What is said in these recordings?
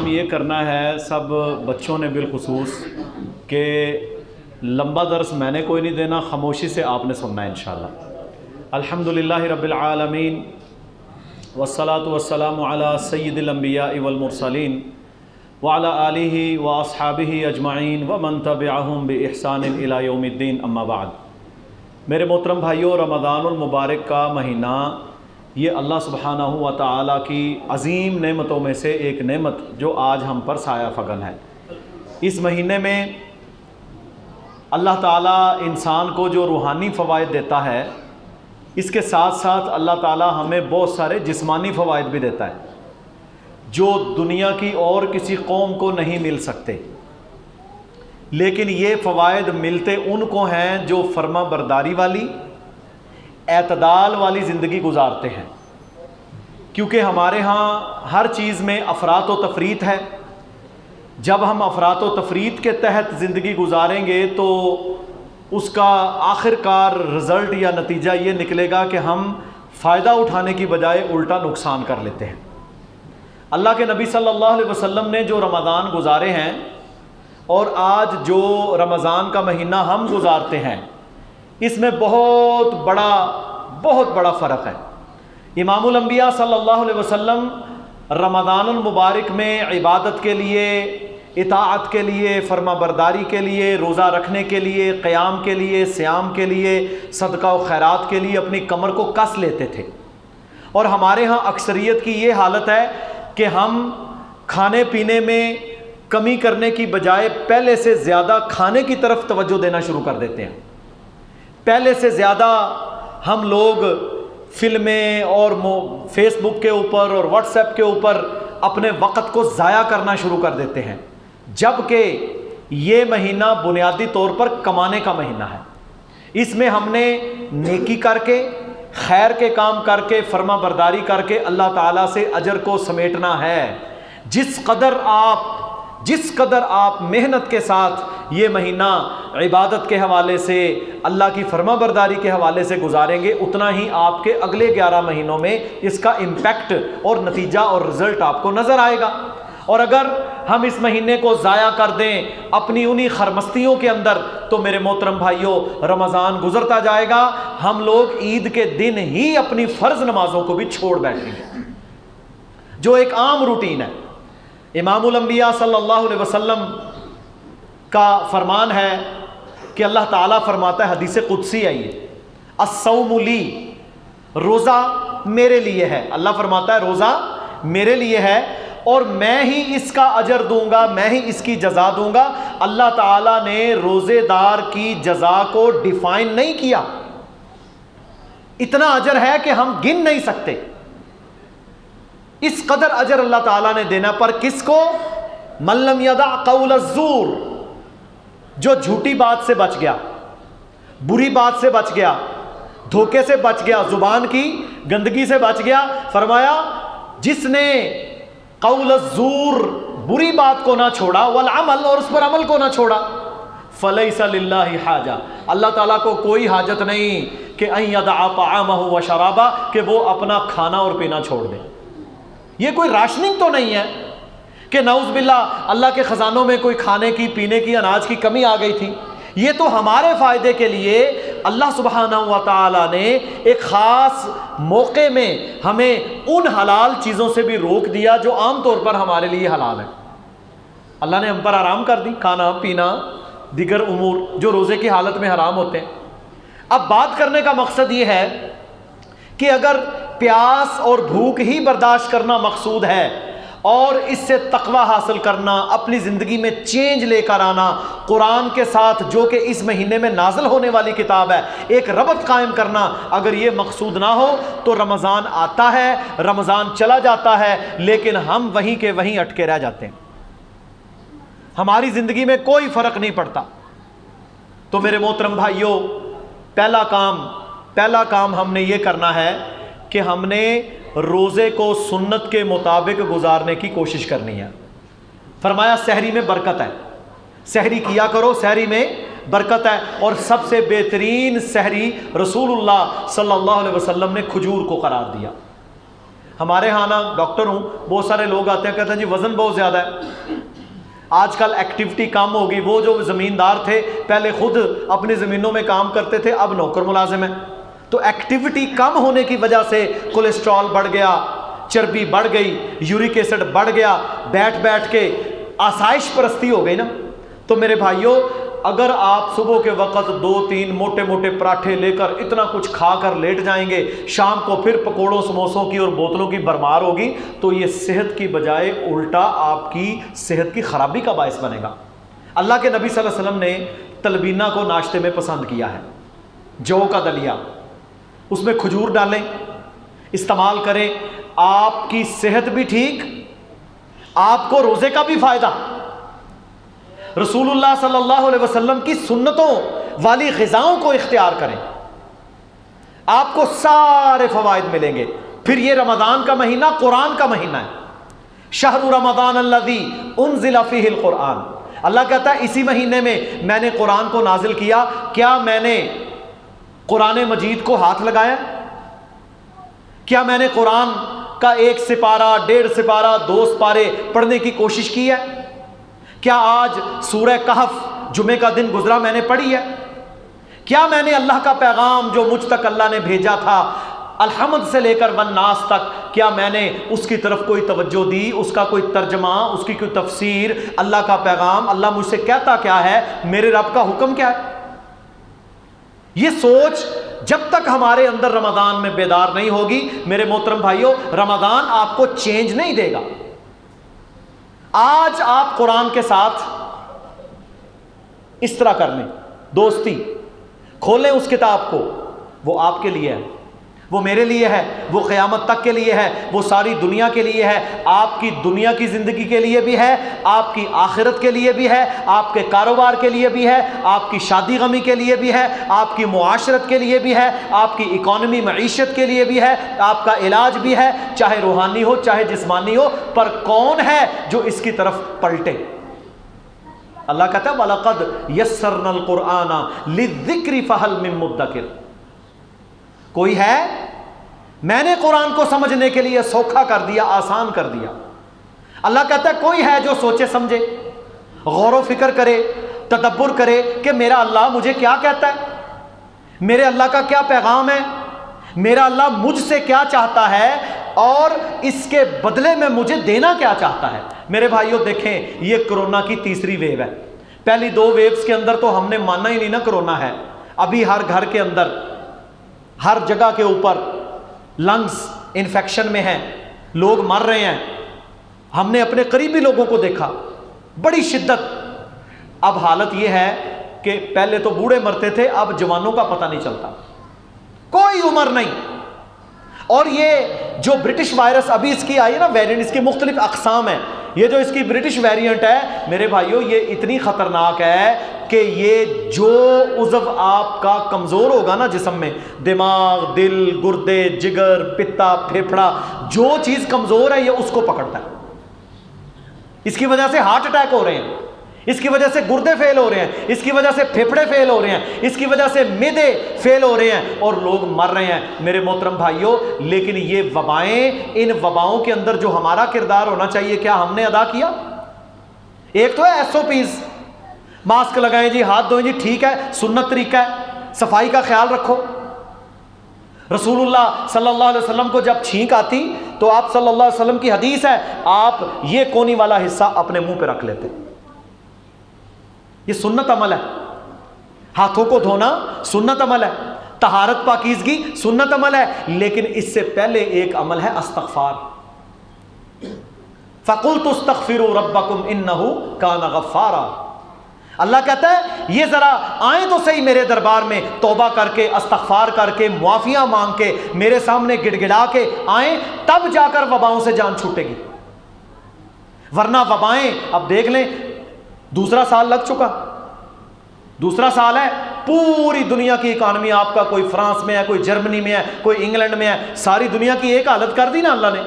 کام یہ کرنا ہے سب بچوں نے بالخصوص کہ لمبا درس میں نے کوئی نہیں دینا، خاموشی سے آپ نے سننا ہے انشاءاللہ۔ الحمدللہ رب العالمین والصلاة والسلام علی سید الانبیاء والمرسلین وعلی آلہ واصحابہ اجمعین ومن تبعہم بإحسان الی یوم الدین، اما بعد۔ میرے محترم بھائیوں، رمضان المبارک کا مہینہ یہ اللہ سبحانہ و تعالیٰ کی عظیم نعمتوں میں سے ایک نعمت جو آج ہم پر سایہ فگن ہے۔ اس مہینے میں اللہ تعالیٰ انسان کو جو روحانی فوائد دیتا ہے، اس کے ساتھ ساتھ اللہ تعالیٰ ہمیں بہت سارے جسمانی فوائد بھی دیتا ہے جو دنیا کی اور کسی قوم کو نہیں مل سکتے، لیکن یہ فوائد ملتے ان کو ہیں جو فرما برداری والی، اعتدال والی زندگی گزارتے ہیں، کیونکہ ہمارے ہاں ہر چیز میں افراط و تفریط ہے۔ جب ہم افراط و تفریط کے تحت زندگی گزاریں گے تو اس کا آخر کار رزلٹ یا نتیجہ یہ نکلے گا کہ ہم فائدہ اٹھانے کی بجائے الٹا نقصان کر لیتے ہیں۔ اللہ کے نبی صلی اللہ علیہ وسلم نے جو رمضان گزارے ہیں اور آج جو رمضان کا مہینہ ہم گزارتے ہیں، اس میں بہت بڑا فرق ہے۔ امام الانبیاء صلی اللہ علیہ وسلم رمضان المبارک میں عبادت کے لیے، اطاعت کے لیے، فرما برداری کے لیے، روزہ رکھنے کے لیے، قیام کے لیے، صیام کے لیے، صدقہ و خیرات کے لیے اپنی کمر کو کس لیتے تھے، اور ہمارے ہاں اکثریت کی یہ حالت ہے کہ ہم کھانے پینے میں کمی کرنے کی بجائے پہلے سے زیادہ کھانے کی طرف توجہ دینا شروع کر دیتے ہیں۔ پہلے سے زیادہ ہم لوگ فلمیں اور فیس بک کے اوپر اور واٹس ایپ کے اوپر اپنے وقت کو ضائع کرنا شروع کر دیتے ہیں، جبکہ یہ مہینہ بنیادی طور پر کمانے کا مہینہ ہے۔ اس میں ہم نے نیکی کر کے، خیر کے کام کر کے، فرما برداری کر کے اللہ تعالیٰ سے اجر کو سمیٹنا ہے۔ جس قدر آپ محنت کے ساتھ یہ مہینہ عبادت کے حوالے سے، اللہ کی فرما برداری کے حوالے سے گزاریں گے، اتنا ہی آپ کے اگلے 11 مہینوں میں اس کا امپیکٹ اور نتیجہ اور رزلٹ آپ کو نظر آئے گا۔ اور اگر ہم اس مہینے کو ضائع کر دیں اپنی انہی خرمستیوں کے اندر تو میرے محترم بھائیوں، رمضان گزرتا جائے گا، ہم لوگ عید کے دن ہی اپنی فرض نمازوں کو بھی چھوڑ بیٹھیں گے، جو ایک عام روٹین ہے۔ امام الانبیاء صلی اللہ علیہ وسلم کا فرمان ہے کہ اللہ تعالیٰ فرماتا ہے، حدیث قدسی ہے یہ، الصوم لی، روزہ میرے لیے ہے۔ اللہ فرماتا ہے روزہ میرے لیے ہے اور میں ہی اس کا اجر دوں گا، میں ہی اس کی جزا دوں گا۔ اللہ تعالیٰ نے روزے دار کی جزا کو ڈیفائن نہیں کیا، اتنا اجر ہے کہ ہم گن نہیں سکتے، اس قدر اجر اللہ تعالیٰ نے دینا۔ پر کس کو؟ من لم یدع قول الزور، جو جھوٹی بات سے بچ گیا، بری بات سے بچ گیا، دھوکے سے بچ گیا، زبان کی گندگی سے بچ گیا۔ فرمایا جس نے قول الزور، بری بات کو نہ چھوڑا، والعمل، اور اس پر عمل کو نہ چھوڑا، فلیس للہ حاجہ، اللہ تعالیٰ کو کوئی حاجت نہیں کہ ان یدع طعامہ وشرابہ، کہ وہ اپنا کھانا اور پینا چھوڑ دے۔ یہ کوئی راشننگ تو نہیں ہے کہ نعوذ باللہ اللہ کے خزانوں میں کوئی کھانے کی، پینے کی، اناج کی کمی آ گئی تھی۔ یہ تو ہمارے فائدے کے لیے اللہ سبحانہ و تعالیٰ نے ایک خاص موقع میں ہمیں ان حلال چیزوں سے بھی روک دیا جو عام طور پر ہمارے لیے حلال ہے۔ اللہ نے ہم پر حرام کر دی کھانا پینا، دیگر امور جو روزے کی حالت میں حرام ہوتے ہیں۔ اب بات کرنے کا مقصد یہ ہے کہ اگر پیاس اور بھوک ہی برداشت کرنا مقصود ہے اور اس سے تقوی حاصل کرنا، اپنی زندگی میں چینج لے کر آنا، قرآن کے ساتھ جو کہ اس مہینے میں نازل ہونے والی کتاب ہے، ایک ربط قائم کرنا، اگر یہ مقصود نہ ہو تو رمضان آتا ہے، رمضان چلا جاتا ہے، لیکن ہم وہیں کے وہیں اٹکے رہ جاتے ہیں، ہماری زندگی میں کوئی فرق نہیں پڑتا۔ تو میرے محترم بھائیوں، پہلا کام ہم نے یہ کرنا ہے کہ ہم نے روزے کو سنت کے مطابق گزارنے کی کوشش کرنی ہے۔ فرمایا سحری میں برکت ہے، سحری کیا کرو، سحری میں برکت ہے، اور سب سے بہترین سحری رسول اللہ صلی اللہ علیہ وسلم نے کھجور کو قرار دیا۔ ہمارے ہاں نا ڈاکٹر ہوں، بہت سارے لوگ آتے ہیں کہتے ہیں جی وزن بہت زیادہ ہے، آج کل ایکٹیویٹی کم ہوگی، وہ جو زمیندار تھے پہلے خود اپنی زمینوں میں کام کرتے تھے، اب نوکر ملازم ہیں، تو ایکٹیویٹی کم ہونے کی وجہ سے کولیسٹرول بڑھ گیا، چربی بڑھ گئی، یورک ایسڈ بڑھ گیا، بیٹھ بیٹھ کے آسائش پرستی ہو گئی نا۔ تو میرے بھائیوں، اگر آپ صبح کے وقت 2-3 موٹے موٹے پراٹھے لے کر اتنا کچھ کھا کر لیٹ جائیں گے، شام کو پھر پکوڑوں سموسوں کی اور بوتلوں کی بھرمار ہوگی، تو یہ صحت کی بجائے الٹا آپ کی صحت کی خرابی کا باعث بنے گا۔ اللہ کے نبی صلی اللہ علیہ وسلم نے تلبینہ کو ناشتے میں پسند کیا ہے، جو کا دلیا، اس میں کھجور ڈالیں، استعمال کریں، آپ کی صحت بھی ٹھیک، آپ کو روزے کا بھی فائدہ۔ رسول اللہ صلی اللہ علیہ وسلم کی سنتوں والی غذاؤں کو اختیار کریں، آپ کو سارے فوائد ملیں گے۔ پھر یہ رمضان کا مہینہ قرآن کا مہینہ ہے، شہر رمضان الذی انزل فیہ القرآن، اللہ کہتا ہے اسی مہینے میں نے قرآن کو نازل کیا۔ کیا میں نے قرآن مجید کو ہاتھ لگایا؟ کیا میں نے قرآن کا 1 سپارہ، 1.5 سپارہ، 2 سپارے پڑھنے کی کوشش کی ہے؟ کیا آج سورہ کہف جمعے کا دن گزرا میں نے پڑھی ہے؟ کیا میں نے اللہ کا پیغام جو مجھ تک اللہ نے بھیجا تھا الحمد سے لے کر والناس تک، کیا میں نے اس کی طرف کوئی توجہ دی، اس کا کوئی ترجمہ، اس کی کوئی تفسیر، اللہ کا پیغام، اللہ مجھ سے کہتا کیا ہے، میرے رب کا حکم کیا ہے؟ یہ سوچ جب تک ہمارے اندر رمضان میں بیدار نہیں ہوگی میرے محترم بھائیوں، رمضان آپ کو چینج نہیں دے گا۔ آج آپ قرآن کے ساتھ اس طرح کر لیں، دوستی کھولیں اس کتاب کو، وہ آپ کے لیے ہے، وہ میرے لیے ہے، وہ قیامت تک کے لیے ہے، وہ ساری دنیا کے لیے ہے، آپ کی دنیا کی زندگی کے لیے بھی ہے، آپ کی آخرت کے لیے بھی ہے، آپ کے کاروبار کے لیے بھی ہے، آپ کی شادی غمی کے لیے بھی ہے، آپ کی معاشرت کے لیے بھی ہے، آپ کی اکانومی معیشت کے لیے بھی ہے، آپ کا علاج بھی ہے، چاہے روحانی ہو چاہے جسمانی ہو۔ پر کون ہے جو اس کی طرف پلٹے؟ اللہ کہتا ہے وَلَقَدْ يَسَّرْنَا الْقُرْآنَ لِلذِّكْرِ فَهَلْ مِن مُدَّكِرٍ، کوئی ہے؟ میں نے قرآن کو سمجھنے کے لیے سوکھا کر دیا، آسان کر دیا۔ اللہ کہتا ہے کوئی ہے جو سوچے سمجھے، غور و فکر کرے، تدبر کرے کہ میرا اللہ مجھے کیا کہتا ہے، میرے اللہ کا کیا پیغام ہے، میرا اللہ مجھ سے کیا چاہتا ہے اور اس کے بدلے میں مجھے دینا کیا چاہتا ہے۔ میرے بھائیوں دیکھیں، یہ کرونا کی تیسری ویو ہے۔ پہلی 2 ویوز کے اندر تو ہم نے مانا ہی نہیں نا کرونا ہے، ابھی ہر گھر کے اندر، ہر جگہ کے اوپر لنگز انفیکشن میں ہیں، لوگ مر رہے ہیں۔ ہم نے اپنے قریبی لوگوں کو دیکھا، بڑی شدت۔ اب حالت یہ ہے کہ پہلے تو بوڑھے مرتے تھے، اب جوانوں کا پتہ نہیں چلتا، کوئی عمر نہیں۔ اور یہ جو برٹش وائرس ابھی اس کی آئی ہے نا ویرینٹ، اس کی مختلف اقسام ہیں، یہ جو اس کی برٹش ویریئنٹ ہے میرے بھائیوں، یہ اتنی خطرناک ہے کہ یہ جو عضو آپ کا کمزور ہوگا نا جسم میں، دماغ، دل، گردے، جگر، پتا، پھیپھڑا، جو چیز کمزور ہے یہ اس کو پکڑتا ہے۔ اس کی وجہ سے ہارٹ اٹیک ہو رہے ہیں، اس کی وجہ سے گردے فیل ہو رہے ہیں، اس کی وجہ سے پھیپھڑے فیل ہو رہے ہیں، اس کی وجہ سے معدے فیل ہو رہے ہیں اور لوگ مر رہے ہیں میرے محترم بھائیوں۔ لیکن یہ وبائیں، ان وباؤں کے اندر جو ہمارا کردار ہونا چاہیے کیا ہم نے ادا کیا؟ ایک تو ہے SOPs، ماسک لگائیں جی، ہاتھ دھوئیں جی، ٹھیک ہے، سنت طریقہ ہے، صفائی کا خیال رکھو۔ رسول اللہ صلی اللہ علیہ وسلم کو جب چھینک آتی تو آپ صلی اللہ علیہ وسلم کی حدیث ہے، آپ یہ کونی والا حصہ اپنے منہ پہ رکھ لیتے۔ یہ سنت عمل ہے، ہاتھوں کو دھونا سنت عمل ہے، طہارت پاکیزگی سنت عمل ہے، لیکن اس سے پہلے ایک عمل ہے استغفار۔ فَقُلْتُ اسْتَغْفِرُوا رَبَّكُمْ إِنَّهُ كَانَ غَفَّارًا۔ اللہ کہتا ہے یہ ذرا آئیں تو صحیح میرے دربار میں، توبہ کر کے، استغفار کر کے، معافیاں مانگ کے، میرے سامنے گڑ گڑا کے آئیں، تب جا کر وباؤں سے جان چھوٹے گی۔ ورنہ وبائیں اب دیکھ لیں، دوسرا سال لگ چکا، دوسرا سال ہے، پوری دنیا کی اکانومی آپ کا، کوئی فرانس میں ہے، کوئی جرمنی میں ہے، کوئی انگلینڈ میں ہے، ساری دنیا کی ایک حالت کر دی نا اللہ نے۔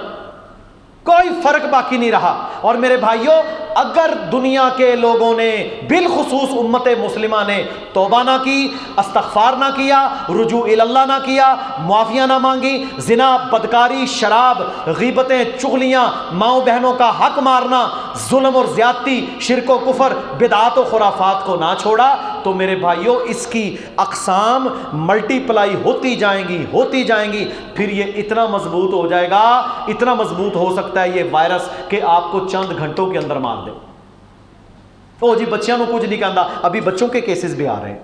کوئی فرق باقی نہیں رہا۔ اور میرے بھائیوں، اگر دنیا کے لوگوں نے بالخصوص امت مسلمہ نے توبہ نہ کی، استغفار نہ کیا، رجوع اللہ نہ کیا، معافیاں نہ مانگی، زنا، بدکاری، شراب، غیبتیں، چغلیاں، ماؤں بہنوں کا حق مارنا، ظلم اور زیادتی، شرک و کفر، بدعات و خرافات کو نہ چھوڑا، تو میرے بھائیوں اس کی اقسام ملٹی پلائی ہوتی جائیں گی، پھر یہ اتنا مضبوط ہو جائے گا، اتنا مضبوط ہو سکتا ہے یہ وائرس کہ آپ کو چند گھنٹوں کے اندر مار دے۔ او جی بچیاں نو کچھ نہیں کہندا، ابھی بچوں کے کیسز بھی آ رہے ہیں،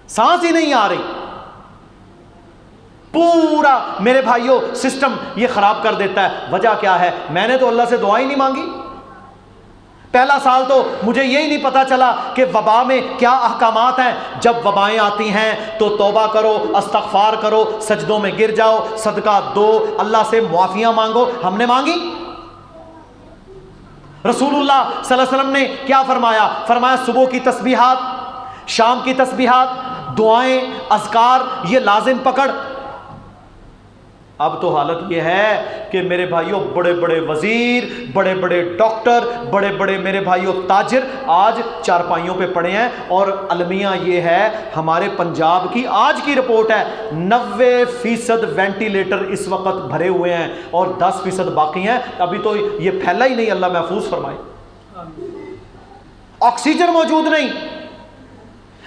سانس ہی نہیں آ رہی، پورا میرے بھائیوں سسٹم یہ خراب کر دیتا ہے۔ وجہ کیا ہے؟ میں نے تو اللہ سے دعا ہی نہیں مانگی، پہلا سال تو مجھے یہی نہیں پتا چلا کہ وبا میں کیا احکامات ہیں۔ جب وبائیں آتی ہیں تو توبہ کرو، استغفار کرو، سجدوں میں گر جاؤ، صدقہ دو، اللہ سے معافیاں مانگو۔ ہم نے مانگی؟ رسول اللہ صلی اللہ علیہ وسلم نے کیا فرمایا؟ فرمایا صبح کی تسبیحات، شام کی تسبیحات، دعائیں، اذکار، یہ لازم پکڑ۔ اب تو حالت یہ ہے کہ میرے بھائیوں بڑے بڑے وزیر، بڑے بڑے ڈاکٹر، بڑے بڑے میرے بھائیوں تاجر آج چارپائیوں پہ پڑے ہیں، اور المیہ یہ ہے، ہمارے پنجاب کی آج کی رپورٹ ہے 90% وینٹیلیٹر اس وقت بھرے ہوئے ہیں اور 10% باقی ہیں۔ ابھی تو یہ پھیلا ہی نہیں، اللہ محفوظ فرمائے۔ آکسیجن موجود نہیں۔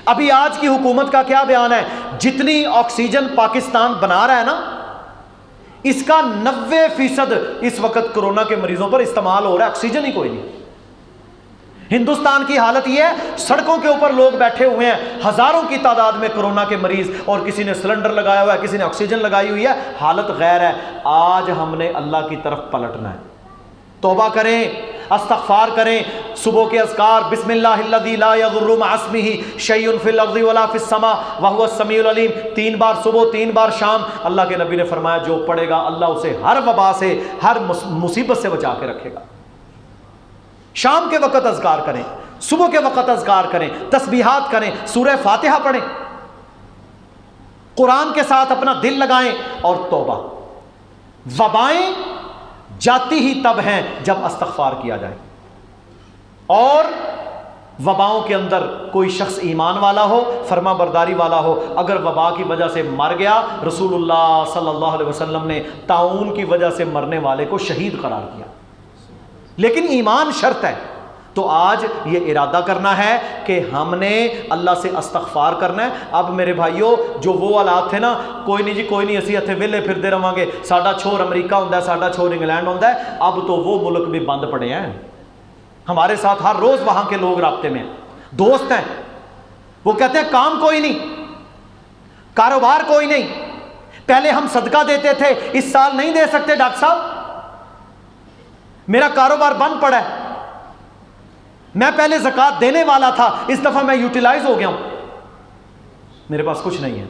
ابھی آج کی حکومت کا کیا بیان ہے؟ جتنی آکسیجن پاکستان بنا رہا ہے نا، اس کا 90% اس وقت کرونا کے مریضوں پر استعمال ہو رہا ہے، آکسیجن ہی کوئی نہیں۔ ہندوستان کی حالت یہ ہے، سڑکوں کے اوپر لوگ بیٹھے ہوئے ہیں، ہزاروں کی تعداد میں کرونا کے مریض، اور کسی نے سلنڈر لگایا ہوا ہے، کسی نے آکسیجن لگائی ہوئی ہے، حالت غیر ہے۔ آج ہم نے اللہ کی طرف پلٹنا ہے، توبہ کریں، استغفار کریں، صبح کے اذکار، بسم اللہ الذی لا یضر مع اسمہ شیء فی الارض ولا فی السماء وہو السمیع العلیم، 3 بار صبح 3 بار شام۔ اللہ کے نبی نے فرمایا جو پڑھے گا اللہ اسے ہر وبا سے، ہر مصیبت سے بچا کے رکھے گا۔ شام کے وقت اذکار کریں، صبح کے وقت اذکار کریں، تسبیحات کریں، سورہ فاتحہ پڑھیں، قرآن کے ساتھ اپنا دل لگائیں، اور توبہ۔ وبائیں جاتی ہی تب ہیں جب استغفار کیا جائے، اور وباؤں کے اندر کوئی شخص ایمان والا ہو، فرما برداری والا ہو، اگر وبا کی وجہ سے مر گیا، رسول اللہ صلی اللہ علیہ وسلم نے طاعون کی وجہ سے مرنے والے کو شہید قرار دیا، لیکن ایمان شرط ہے۔ تو آج یہ ارادہ کرنا ہے کہ ہم نے اللہ سے استغفار کرنا ہے۔ اب میرے بھائیوں جو وہ حالات تھے نا، کوئی نہیں جی کوئی نہیں، اسی ہتھے ویلے پھردے رہاں گے، ساڈا چھور امریکہ ہوندا ہے، ساڈا چھور انگلینڈ ہوندا ہے، اب تو وہ ملک بھی بند پڑے ہیں۔ ہمارے ساتھ ہر روز وہاں کے لوگ رابطے میں ہیں، دوست ہیں، وہ کہتے ہیں کام کوئی نہیں، کاروبار کوئی نہیں، پہلے ہم صدقہ دیتے تھے، اس سال نہیں دے سکتے ڈاکٹر صاحب، میرا کاروبار بند پڑا ہے، میں پہلے زکوٰۃ دینے والا تھا، اس دفعہ میں یوٹیلائز ہو گیا ہوں، میرے پاس کچھ نہیں ہے۔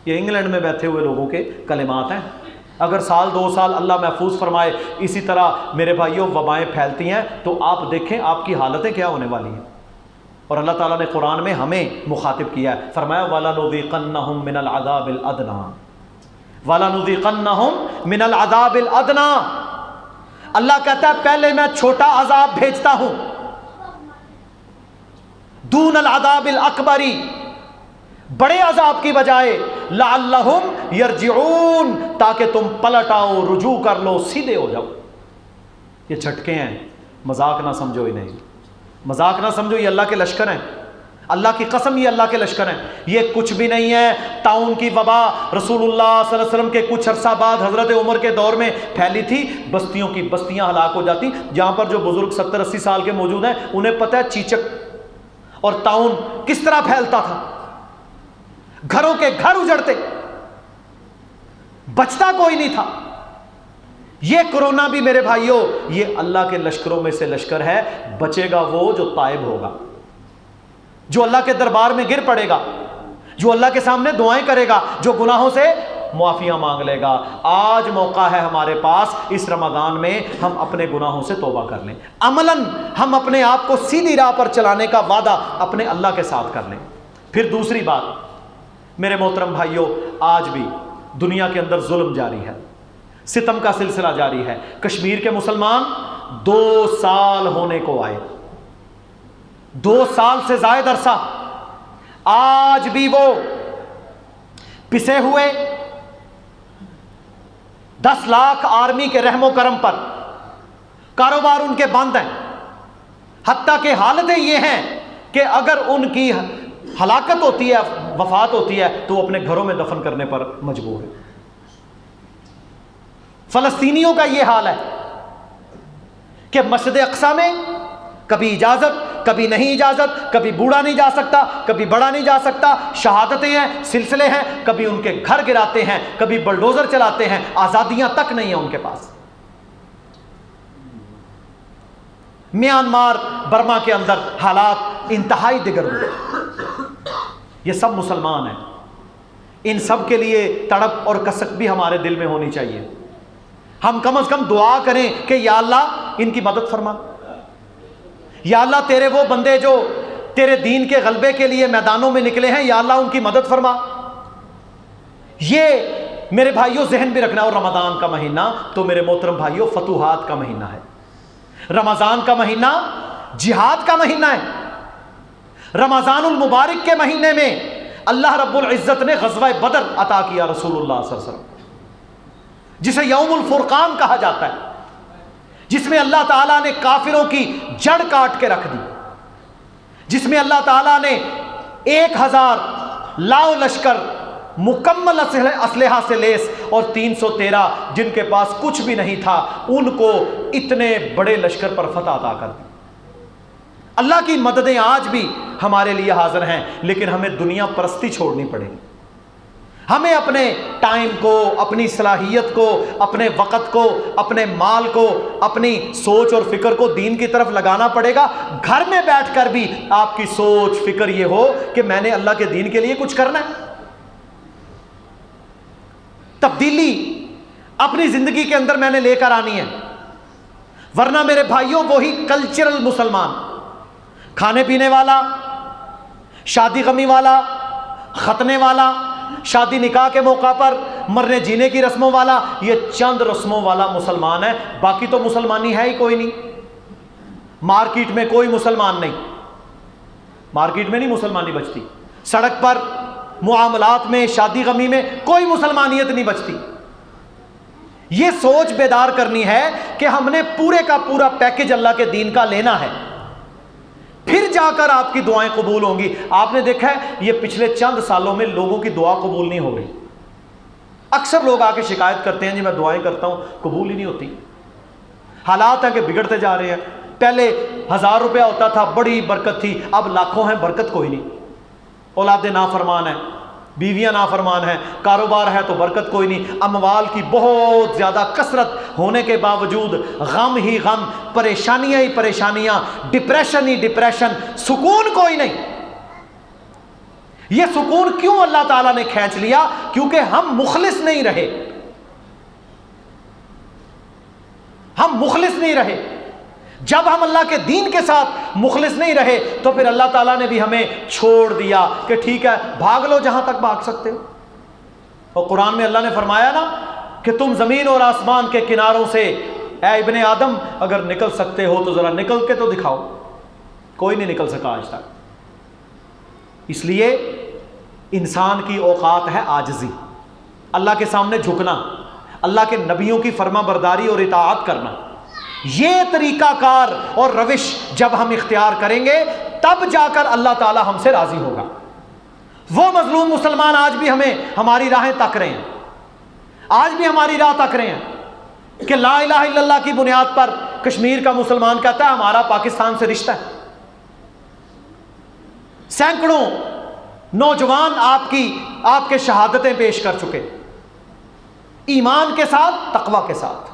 یہ انگلینڈ میں بیٹھے ہوئے لوگوں کے کلمات ہیں۔ اگر سال 2 سال اللہ محفوظ فرمائے اسی طرح میرے بھائیوں وبائیں پھیلتی ہیں تو آپ دیکھیں آپ کی حالتیں کیا ہونے والی ہیں۔ اور اللہ تعالیٰ نے قرآن میں ہمیں مخاطب کیا ہے، فرمایا وَلَنُذِيقَنَّهُم مِّنَ الْعَذَابِ الْأَدْنَىٰ وَلَنُذِيقَنَّهُم مِّنَ الْعَذَابِ الْأَدْنَىٰ، اللہ کہتا ہے پہلے میں چھوٹا عذاب بھیجتا ہوں، دون العذاب الاکبری، بڑے عذاب کی بجائے، لعلہم یرجعون، تاکہ تم پلٹ آؤ، رجوع کر لو، سیدھے ہو جاؤ۔ یہ جھٹکے ہیں، مذاق نہ سمجھو انہیں، مذاق نہ سمجھو، یہ اللہ کے لشکر ہیں، اللہ کی قسم یہ اللہ کے لشکر ہیں، یہ کچھ بھی نہیں ہے۔ طاعون کی وبا رسول اللہ صلی اللہ علیہ وسلم کے کچھ عرصہ بعد حضرت عمر کے دور میں پھیلی تھی، بستیوں کی بستیاں ہلاک ہو جاتی۔ جہاں پر جو بزرگ 70-80 سال کے موجود ہیں انہیں پتہ ہے چیچک اور طاعون کس طرح پھیلتا تھا، گھروں کے گھر اجڑتے، بچتا کوئی نہیں تھا۔ یہ کرونا بھی میرے بھائیوں یہ اللہ کے لشکروں میں سے لشکر ہے، بچے گا وہ جو تائب ہوگا، جو اللہ کے دربار میں گر پڑے گا، جو اللہ کے سامنے دعائیں کرے گا، جو گناہوں سے معافیاں مانگ لے گا۔ آج موقع ہے ہمارے پاس، اس رمضان میں ہم اپنے گناہوں سے توبہ کر لیں، عملاً ہم اپنے آپ کو سیدھی راہ پر چلانے کا وعدہ اپنے اللہ کے ساتھ کر لیں۔ پھر دوسری بات میرے محترم بھائیوں، آج بھی دنیا کے اندر ظلم جاری ہے، ستم کا سلسلہ جاری ہے۔ کشمیر کے مسلمان 2 سال ہونے کو آئے، 2 سال سے زائد عرصہ، آج بھی وہ پسے ہوئے 10 لاکھ آرمی کے رحم و کرم پر کاروبار ان کے بند ہیں، حتیٰ کہ حالتیں یہ ہیں کہ اگر ان کی ہلاکت ہوتی ہے، وفات ہوتی ہے، تو وہ اپنے گھروں میں دفن کرنے پر مجبور ہے۔ فلسطینیوں کا یہ حال ہے کہ مسجد اقصی میں کبھی اجازت، کبھی نہیں اجازت، کبھی بوڑھا نہیں جا سکتا، کبھی بڑا نہیں جا سکتا، شہادتیں ہیں، سلسلے ہیں، کبھی ان کے گھر گراتے ہیں، کبھی بلڈوزر چلاتے ہیں، آزادیاں تک نہیں ہیں ان کے پاس۔ میانمار، برما کے اندر حالات انتہائی دیگر ہوئے۔ یہ سب مسلمان ہیں، ان سب کے لیے تڑپ اور کسک بھی ہمارے دل میں ہونی چاہیے۔ ہم کم از کم دعا کریں کہ یا اللہ ان کی مدد فرما، یا اللہ تیرے وہ بندے جو تیرے دین کے غلبے کے لیے میدانوں میں نکلے ہیں، یا اللہ ان کی مدد فرما۔ یہ میرے بھائیوں ذہن بھی رکھنا۔ اور رمضان کا مہینہ تو میرے محترم بھائیوں فتوحات کا مہینہ ہے، رمضان کا مہینہ جہاد کا مہینہ ہے۔ رمضان المبارک کے مہینے میں اللہ رب العزت نے غزوہ بدر عطا کیا رسول اللہ صلی اللہ علیہ وسلم، جسے یوم الفرقان کہا جاتا ہے، جس میں اللہ تعالیٰ نے کافروں کی جڑ کاٹ کے رکھ دی، جس میں اللہ تعالیٰ نے 1000 لاؤ لشکر مکمل اسلحہ سے لیس اور 313 جن کے پاس کچھ بھی نہیں تھا ان کو اتنے بڑے لشکر پر فتح عطا کر دی۔ اللہ کی مددیں آج بھی ہمارے لیے حاضر ہیں، لیکن ہمیں دنیا پرستی چھوڑنی پڑے گی۔ ہمیں اپنے ٹائم کو، اپنی صلاحیت کو، اپنے وقت کو، اپنے مال کو، اپنی سوچ اور فکر کو دین کی طرف لگانا پڑے گا۔ گھر میں بیٹھ کر بھی آپ کی سوچ فکر یہ ہو کہ میں نے اللہ کے دین کے لیے کچھ کرنا ہے، تبدیلی اپنی زندگی کے اندر میں نے لے کر آنی ہے۔ ورنہ میرے بھائیوں وہی کلچرل مسلمان، کھانے پینے والا، شادی غمی والا، ختنے والا، شادی نکاح کے موقع پر مرنے جینے کی رسموں والا، یہ چند رسموں والا مسلمان ہے، باقی تو مسلمانی ہے ہی کوئی نہیں۔ مارکیٹ میں کوئی مسلمان نہیں، مارکیٹ میں نہیں مسلمانی بچتی، سڑک پر معاملات میں، شادی غمی میں کوئی مسلمانیت نہیں بچتی۔ یہ سوچ بیدار کرنی ہے کہ ہم نے پورے کا پورا پیکج اللہ کے دین کا لینا ہے، پھر جا کر آپ کی دعائیں قبول ہوں گی۔ آپ نے دیکھا ہے یہ پچھلے چند سالوں میں لوگوں کی دعا قبول نہیں ہو رہی۔ اکثر لوگ آ کے شکایت کرتے ہیں جی میں دعائیں کرتا ہوں قبول ہی نہیں ہوتی۔ حالات ہیں کہ بگڑتے جا رہے ہیں۔ پہلے 1000 روپیہ ہوتا تھا، بڑی برکت تھی، اب لاکھوں ہیں، برکت کوئی نہیں۔ اولاد نافرمان ہیں، بیویاں نافرمان ہیں، کاروبار ہے تو برکت کوئی نہیں، اموال کی بہت زیادہ کثرت ہونے کے باوجود غم ہی غم، پریشانیاں ہی پریشانیاں، ڈپریشن ہی ڈپریشن، سکون کوئی نہیں۔ یہ سکون کیوں اللہ تعالیٰ نے کھینچ لیا؟ کیونکہ ہم مخلص نہیں رہے، ہم مخلص نہیں رہے۔ جب ہم اللہ کے دین کے ساتھ مخلص نہیں رہے تو پھر اللہ تعالیٰ نے بھی ہمیں چھوڑ دیا کہ ٹھیک ہے بھاگ لو جہاں تک بھاگ سکتے ہو۔ اور قرآن میں اللہ نے فرمایا نا کہ تم زمین اور آسمان کے کناروں سے اے ابن آدم اگر نکل سکتے ہو تو ذرا نکل کے تو دکھاؤ۔ کوئی نہیں نکل سکا آج تک۔ اس لیے انسان کی اوقات ہے عاجزی، اللہ کے سامنے جھکنا، اللہ کے نبیوں کی فرما برداری اور اطاعت کرنا۔ یہ طریقہ کار اور روش جب ہم اختیار کریں گے تب جا کر اللہ تعالی ہم سے راضی ہوگا۔ وہ مظلوم مسلمان آج بھی ہمیں ہماری راہیں تک رہے ہیں، آج بھی ہماری راہ تک رہے ہیں کہ لا الہ الا اللہ کی بنیاد پر کشمیر کا مسلمان کہتا ہے ہمارا پاکستان سے رشتہ ہے۔ سینکڑوں نوجوان آپ کے شہادتیں پیش کر چکے، ایمان کے ساتھ، تقوی کے ساتھ۔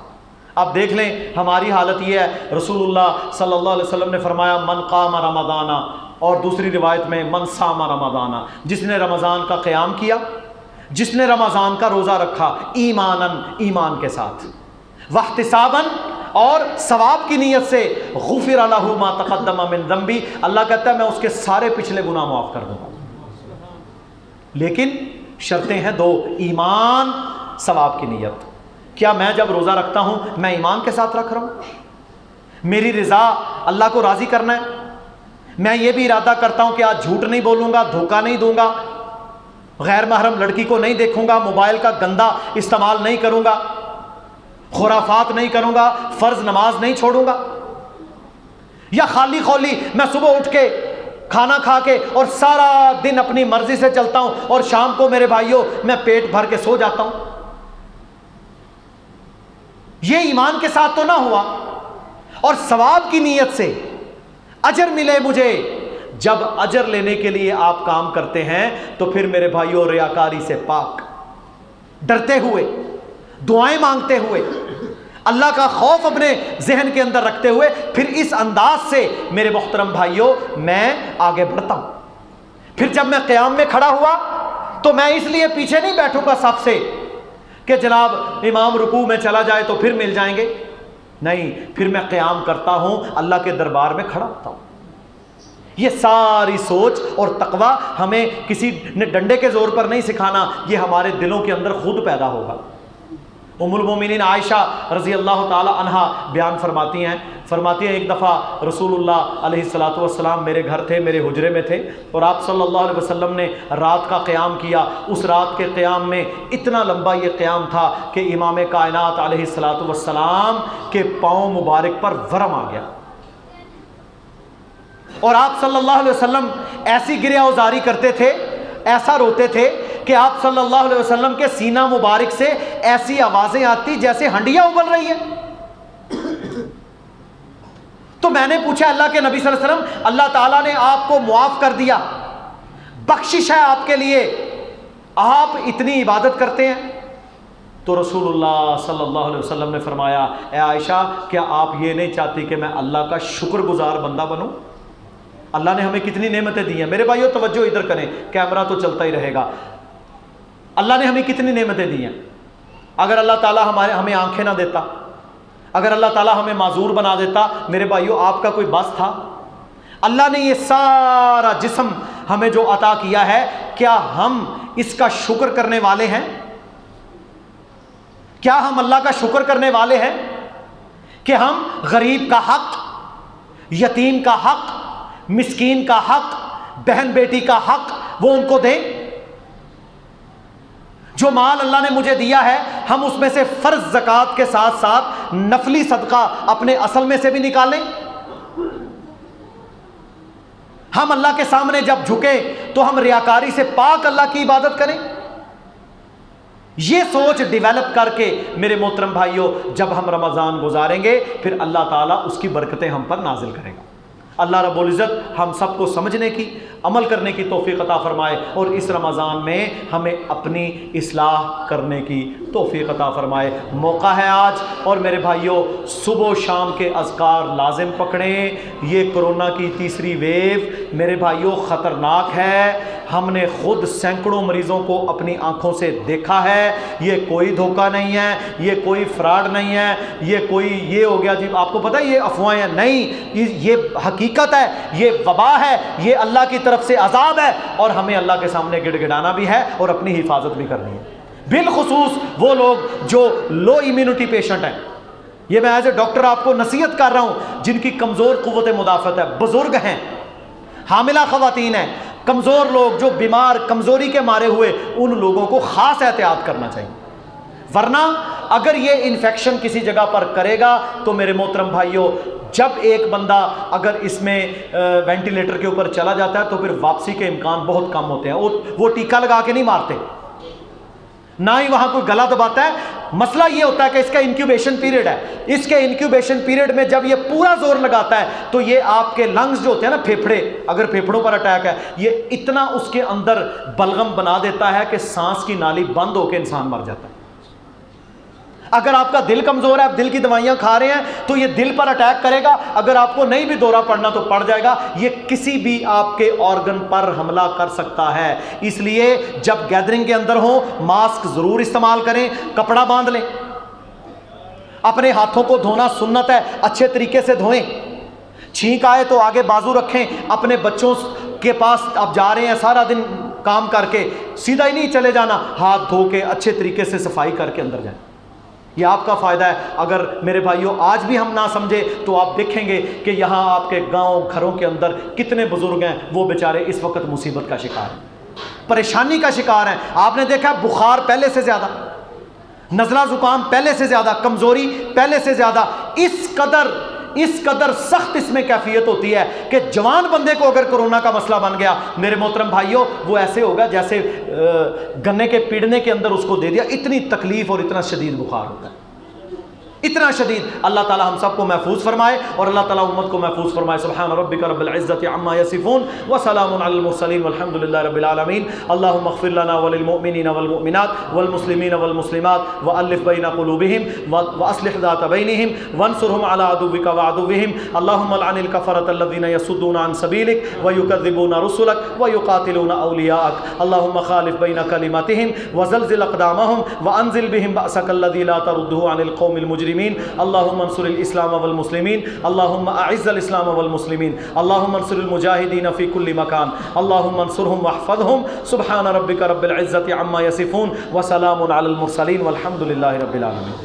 اب دیکھ لیں ہماری حالت یہ ہے، رسول اللہ صلی اللہ علیہ وسلم نے فرمایا من قام رمضان، اور دوسری روایت میں من صام رمضان، جس نے رمضان کا قیام کیا، جس نے رمضان کا روزہ رکھا، ایماناً، ایمان کے ساتھ، واحتساباً، اور ثواب کی نیت سے، غفر لہ ما تقدم من ذنبی، اللہ کہتا ہے میں اس کے سارے پچھلے گناہ معاف کر دوں گا۔ لیکن شرطیں ہیں 2، ایمان، ثواب کی نیت۔ کیا میں جب روزہ رکھتا ہوں میں ایمان کے ساتھ رکھ رہا ہوں؟ میری رضا اللہ کو راضی کرنا ہے؟ میں یہ بھی ارادہ کرتا ہوں کہ آج جھوٹ نہیں بولوں گا، دھوکہ نہیں دوں گا، غیر محرم لڑکی کو نہیں دیکھوں گا، موبائل کا گندا استعمال نہیں کروں گا، خرافات نہیں کروں گا، فرض نماز نہیں چھوڑوں گا؟ یا خالی خولی میں صبح اٹھ کے کھانا کھا کے اور سارا دن اپنی مرضی سے چلتا ہوں اور شام کو میرے بھائیوں میں پیٹ بھر کے سو جاتا ہوں؟ یہ ایمان کے ساتھ تو نہ ہوا، اور ثواب کی نیت سے اجر ملے مجھے۔ جب اجر لینے کے لیے آپ کام کرتے ہیں تو پھر میرے بھائیوں ریاکاری سے پاک، ڈرتے ہوئے، دعائیں مانگتے ہوئے، اللہ کا خوف اپنے ذہن کے اندر رکھتے ہوئے، پھر اس انداز سے میرے محترم بھائیوں میں آگے بڑھتا ہوں۔ پھر جب میں قیام میں کھڑا ہوا تو میں اس لیے پیچھے نہیں بیٹھوں گا صف سے کہ جناب امام رکوع میں چلا جائے تو پھر مل جائیں گے، نہیں، پھر میں قیام کرتا ہوں، اللہ کے دربار میں کھڑا ہوتا ہوں۔ یہ ساری سوچ اور تقوی ہمیں کسی نے ڈنڈے کے زور پر نہیں سکھانا، یہ ہمارے دلوں کے اندر خود پیدا ہوگا۔ ام المومنین عائشہ رضی اللہ تعالی عنہا بیان فرماتی ہیں ایک دفعہ رسول اللہ علیہ الصلوۃ والسلام میرے گھر تھے، میرے حجرے میں تھے، اور آپ صلی اللہ علیہ وسلم نے رات کا قیام کیا۔ اس رات کے قیام میں اتنا لمبا یہ قیام تھا کہ امام کائنات علیہ الصلوۃ والسلام کے پاؤں مبارک پر ورم آ گیا، اور آپ صلی اللہ علیہ وسلم ایسی گریہ ازاری کرتے تھے، ایسا روتے تھے کہ آپ صلی اللہ علیہ وسلم کے سینہ مبارک سے ایسی آوازیں آتی جیسے ہنڈیاں ابل رہی ہیں۔ تو میں نے پوچھا اللہ کے نبی صلی اللہ علیہ وسلم، اللہ تعالیٰ نے آپ کو معاف کر دیا، بخشش ہے آپ کے لیے، آپ اتنی عبادت کرتے ہیں؟ تو رسول اللہ صلی اللہ علیہ وسلم نے فرمایا، اے عائشہ، کیا آپ یہ نہیں چاہتی کہ میں اللہ کا شکر گزار بندہ بنوں؟ اللہ نے ہمیں کتنی نعمتیں دی ہیں، میرے بھائیو توجہ ادھر کریں، کیمرہ تو چلتا ہی رہے گا۔ اللہ نے ہمیں کتنی نعمتیں دی ہیں۔ اگر اللہ تعالیٰ ہمیں آنکھیں نہ دیتا، اگر اللہ تعالیٰ ہمیں معذور بنا دیتا، میرے بھائیو آپ کا کوئی بس تھا؟ اللہ نے یہ سارا جسم ہمیں جو عطا کیا ہے، کیا ہم اس کا شکر کرنے والے ہیں؟ کیا ہم اللہ کا شکر کرنے والے ہیں کہ ہم غریب کا حق، یتیم کا حق، مسکین کا حق، بہن بیٹی کا حق وہ ان کو دیں؟ جو مال اللہ نے مجھے دیا ہے، ہم اس میں سے فرض زکوٰۃ کے ساتھ ساتھ نفلی صدقہ اپنے اصل میں سے بھی نکالیں؟ ہم اللہ کے سامنے جب جھکیں تو ہم ریاکاری سے پاک اللہ کی عبادت کریں؟ یہ سوچ ڈیولپ کر کے میرے محترم بھائیوں جب ہم رمضان گزاریں گے، پھر اللہ تعالیٰ اس کی برکتیں ہم پر نازل کرے گا۔ اللہ رب العزت ہم سب کو سمجھنے کی، عمل کرنے کی توفیق عطا فرمائے، اور اس رمضان میں ہمیں اپنی اصلاح کرنے کی توفیق عطا فرمائے۔ موقع ہے آج، اور میرے بھائیوں صبح و شام کے اذکار لازم پکڑیں۔ یہ کرونا کی تیسری ویو میرے بھائیوں خطرناک ہے، ہم نے خود سینکڑوں مریضوں کو اپنی آنکھوں سے دیکھا ہے۔ یہ کوئی دھوکہ نہیں ہے، یہ کوئی فراڈ نہیں ہے، یہ کوئی یہ ہو گیا جی آپ کو پتہ ہے یہ افواہیں ہیں، نہیں، یہ حقیقت ہے، یہ وبا ہے، یہ اللہ کی طرف سے عذاب ہے، اور ہمیں اللہ کے سامنے گڑ گڑانا بھی ہے اور اپنی حفاظت بھی کرنی ہے۔ بالخصوص وہ لوگ جو لو امیونٹی پیشنٹ ہیں، یہ میں ایز اے ڈاکٹر آپ کو نصیحت کر رہا ہوں، جن کی کمزور قوت مدافعت ہے، بزرگ ہیں، حاملہ خواتین ہیں، کمزور لوگ جو بیمار کمزوری کے مارے ہوئے، ان لوگوں کو خاص احتیاط کرنا چاہیے، ورنہ اگر یہ انفیکشن کسی جگہ پر کرے گا تو میرے محترم بھائیوں جب ایک بندہ اگر اس میں وینٹیلیٹر کے اوپر چلا جاتا ہے تو پھر واپسی کے امکان بہت کم ہوتے ہیں۔ وہ ٹیکا لگا کے نہیں مارتے، نہ ہی وہاں کوئی گلا دباتا ہے۔ مسئلہ یہ ہوتا ہے کہ اس کا انکیوبیشن پیریڈ ہے، اس کے انکیوبیشن پیریڈ میں جب یہ پورا زور لگاتا ہے تو یہ آپ کے لنگز جو ہوتے ہیں نا، پھیپھڑے، اگر پھیپھڑوں پر اٹیک ہے، یہ اتنا اس کے اندر بلغم بنا دیتا ہے کہ سانس کی نالی بند ہو کے انسان مر جاتا ہے۔ اگر آپ کا دل کمزور ہے، آپ دل کی دوائیاں کھا رہے ہیں تو یہ دل پر اٹیک کرے گا، اگر آپ کو نہیں بھی دورہ پڑنا تو پڑ جائے گا، یہ کسی بھی آپ کے آرگن پر حملہ کر سکتا ہے۔ اس لیے جب گیدرنگ کے اندر ہوں ماسک ضرور استعمال کریں، کپڑا باندھ لیں، اپنے ہاتھوں کو دھونا سنت ہے، اچھے طریقے سے دھوئیں، چھینک آئے تو آگے بازو رکھیں، اپنے بچوں کے پاس آپ جا رہے ہیں سارا دن کام کر کے، سیدھا ہی نہیں چلے جانا، ہاتھ دھو کے اچھے طریقے سے صفائی کر کے اندر جائیں۔ یہ آپ کا فائدہ ہے۔ اگر میرے بھائیوں آج بھی ہم نہ سمجھے تو آپ دیکھیں گے کہ یہاں آپ کے گاؤں گھروں کے اندر کتنے بزرگ ہیں، وہ بیچارے اس وقت مصیبت کا شکار ہیں، پریشانی کا شکار ہیں۔ آپ نے دیکھا بخار پہلے سے زیادہ، نزلہ زکام پہلے سے زیادہ، کمزوری پہلے سے زیادہ، اس قدر سخت اس میں کیفیت ہوتی ہے کہ جوان بندے کو اگر کورونا کا مسئلہ بن گیا میرے محترم بھائیوں، وہ ایسے ہوگا جیسے گنے کے پیڑنے کے اندر اس کو دے دیا، اتنی تکلیف اور اتنا شدید بخار ہوتا ہے، اتنا شدید۔ اللہ تعالی ہم سب کو محفوظ فرمائے اور اللہ تعالی امت کو محفوظ فرمائے۔ سبحان ربک رب العزت عما یصفون وسلام علی المرسلین والحمد للہ رب العالمین۔ اللہم اغفر لنا وللمؤمنین والمؤمنات والمسلمین والمسلمات والف بین قلوبہم واصلح ذات بینہم وانصرہم علی عدوک وعدوہم۔ اللہم لعن الکفرۃ الذین یصدون عن سبیلک ویکذبون رسلک ویقاتلون اولیاءک۔ اللہم خالف بین کلماتہم وزلزل اقدامہم وانزل بہم بأسک الذی لا تردہ عن القوم المجرمین۔ اللهم انصر الاسلام والمسلمین، اللهم اعز الاسلام والمسلمین، اللهم انصر المجاہدین فی کل مکان، اللهم انصرهم واحفظهم۔ سبحان ربک رب العزت عما یصفون وسلام علی المرسلین والحمد للہ رب العالمین۔